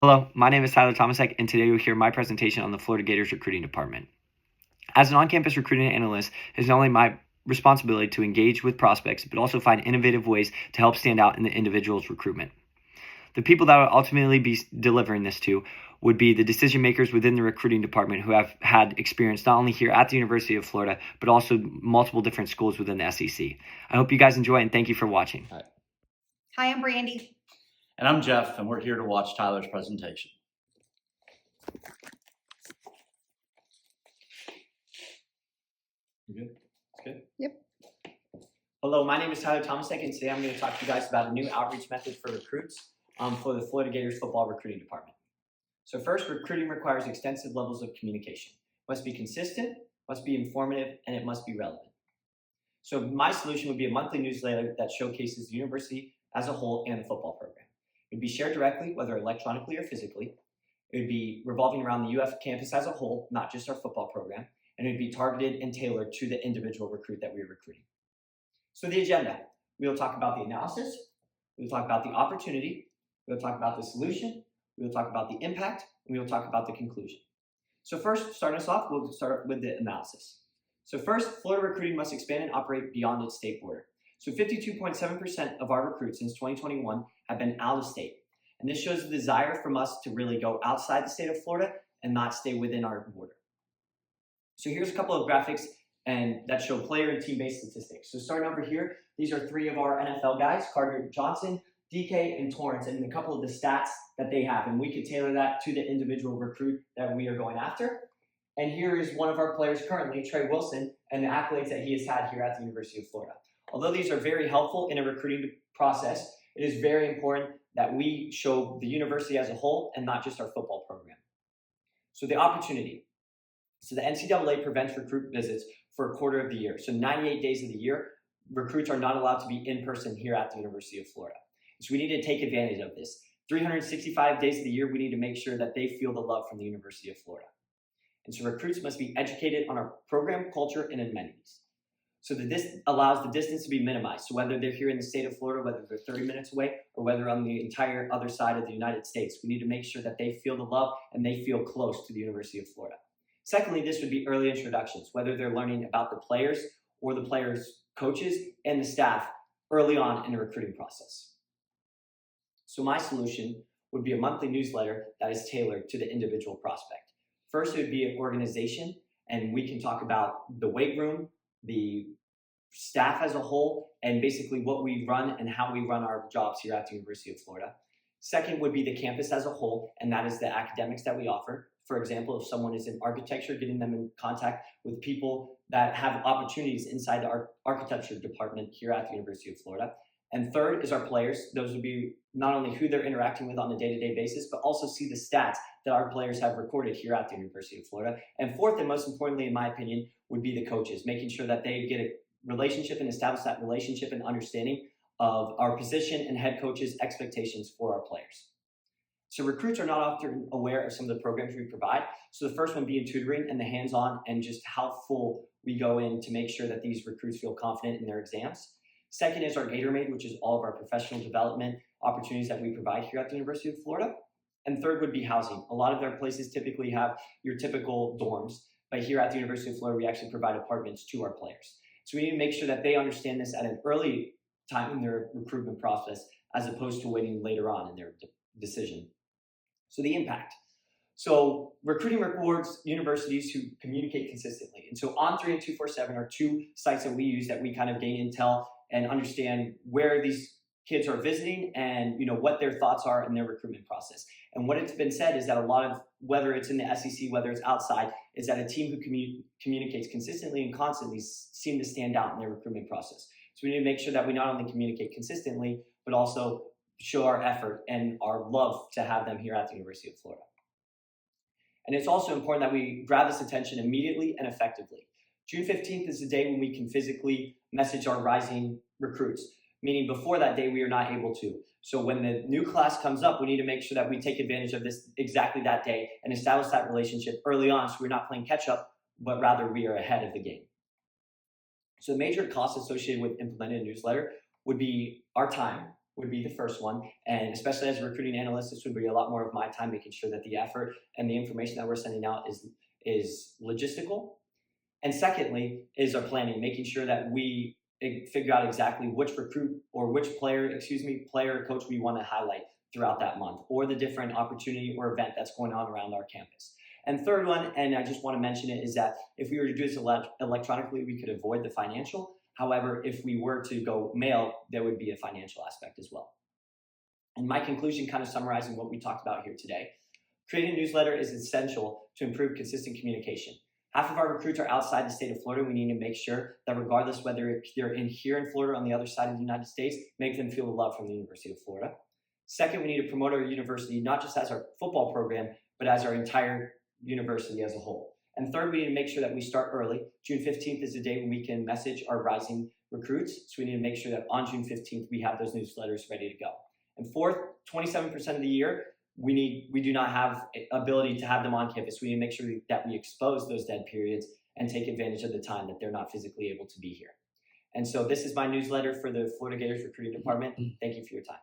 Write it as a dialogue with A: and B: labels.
A: Hello, my name is Tyler Tomasek, and today you'll hear my presentation on the Florida Gators recruiting department. As an on-campus recruiting analyst, it is not only my responsibility to engage with prospects, but also find innovative ways to help stand out in the individual's recruitment. The people that will ultimately be delivering this to would be the decision makers within the recruiting department who have had experience not only here at the University of Florida, but also multiple different schools within the SEC. I hope you guys enjoy, and thank you for watching.
B: Hi, I'm Brandy.
C: And I'm Jeff, and we're here to watch Tyler's presentation. You good? Good?
B: Yep.
A: Hello, my name is Tyler Tomasek, and today I'm going to talk to you guys about a new outreach method for recruits for the Florida Gators football recruiting department. So first, recruiting requires extensive levels of communication. It must be consistent, must be informative, and it must be relevant. So my solution would be a monthly newsletter that showcases the university as a whole and the football program. It would be shared directly, whether electronically or physically. It would be revolving around the UF campus as a whole, not just our football program. And it would be targeted and tailored to the individual recruit that we are recruiting. So the agenda, we will talk about the analysis, we will talk about the opportunity, we will talk about the solution, we will talk about the impact, and we will talk about the conclusion. So first, starting us off, we'll start with the analysis. So first, Florida recruiting must expand and operate beyond its state border. So 52.7% of our recruits since 2021 have been out of state. And this shows the desire from us to really go outside the state of Florida and not stay within our border. So here's a couple of graphics and that show player and team-based statistics. So starting over here, these are three of our NFL guys, Carter Johnson, DK, and Torrance, and a couple of the stats that they have. And we could tailor that to the individual recruit that we are going after. And here is one of our players currently, Trey Wilson, and the accolades that he has had here at the University of Florida. Although these are very helpful in a recruiting process, it is very important that we show the university as a whole and not just our football program. So the opportunity. So the NCAA prevents recruit visits for a quarter of the year. So 98 days of the year, recruits are not allowed to be in person here at the University of Florida. So we need to take advantage of this. 365 days of the year, we need to make sure that they feel the love from the University of Florida. And so recruits must be educated on our program, culture, and amenities. So this allows the distance to be minimized. So whether they're here in the state of Florida, whether they're 30 minutes away, or whether on the entire other side of the United States, we need to make sure that they feel the love and they feel close to the University of Florida. Secondly, this would be early introductions, whether they're learning about the players or the players' coaches and the staff early on in the recruiting process. So my solution would be a monthly newsletter that is tailored to the individual prospect. First, it would be an organization, and we can talk about the weight room, the staff as a whole, and basically what we run and how we run our jobs here at the University of Florida. Second would be the campus as a whole, and that is the academics that we offer. For example, if someone is in architecture, getting them in contact with people that have opportunities inside the architecture department here at the University of Florida. And third is our players. Those would be not only who they're interacting with on a day-to-day basis, but also see the stats that our players have recorded here at the University of Florida. And fourth, and most importantly, in my opinion, would be the coaches, making sure that they get a relationship and establish that relationship and understanding of our position and head coaches' expectations for our players. So recruits are not often aware of some of the programs we provide. So the first one being tutoring and the hands-on and just how full we go in to make sure that these recruits feel confident in their exams. Second is our GatorMade, which is all of our professional development opportunities that we provide here at the University of Florida. And third would be housing. A lot of their places typically have your typical dorms, but here at the University of Florida, we actually provide apartments to our players. So we need to make sure that they understand this at an early time in their recruitment process, as opposed to waiting later on in their decision. So the impact. So recruiting rewards universities who communicate consistently. And so On3 and 247 are two sites that we use that we kind of gain intel and understand where these kids are visiting and what their thoughts are in their recruitment process. And what it's been said is that a lot of, whether it's in the SEC, whether it's outside, is that a team who communicates consistently and constantly seem to stand out in their recruitment process. So we need to make sure that we not only communicate consistently, but also show our effort and our love to have them here at the University of Florida. And it's also important that we grab this attention immediately and effectively. June 15th is the day when we can physically message our rising recruits, meaning before that day we are not able to. So when the new class comes up, we need to make sure that we take advantage of this exactly that day and establish that relationship early on, so we're not playing catch up, but rather we are ahead of the game. So the major costs associated with implementing a newsletter would be our time, would be the first one. And especially as a recruiting analyst, this would be a lot more of my time making sure that the effort and the information that we're sending out is logistical. And secondly is our planning, making sure that we figure out exactly which recruit or which player or coach we want to highlight throughout that month, or the different opportunity or event that's going on around our campus. And third one, and I just want to mention it, is that if we were to do this electronically, we could avoid the financial. However, if we were to go mail, there would be a financial aspect as well. And my conclusion, kind of summarizing what we talked about here today, creating a newsletter is essential to improve consistent communication. Half of our recruits are outside the state of Florida. We need to make sure that regardless whether they're here in Florida or on the other side of the United States, make them feel the love from the University of Florida. Second, we need to promote our university, not just as our football program, but as our entire university as a whole. And third, we need to make sure that we start early. June 15th is the day when we can message our rising recruits. So we need to make sure that on June 15th, we have those newsletters ready to go. And fourth, 27% of the year, we do not have ability to have them on campus. We need to make sure that we expose those dead periods and take advantage of the time that they're not physically able to be here. And so this is my newsletter for the Florida Gators recruiting department. Thank you for your time.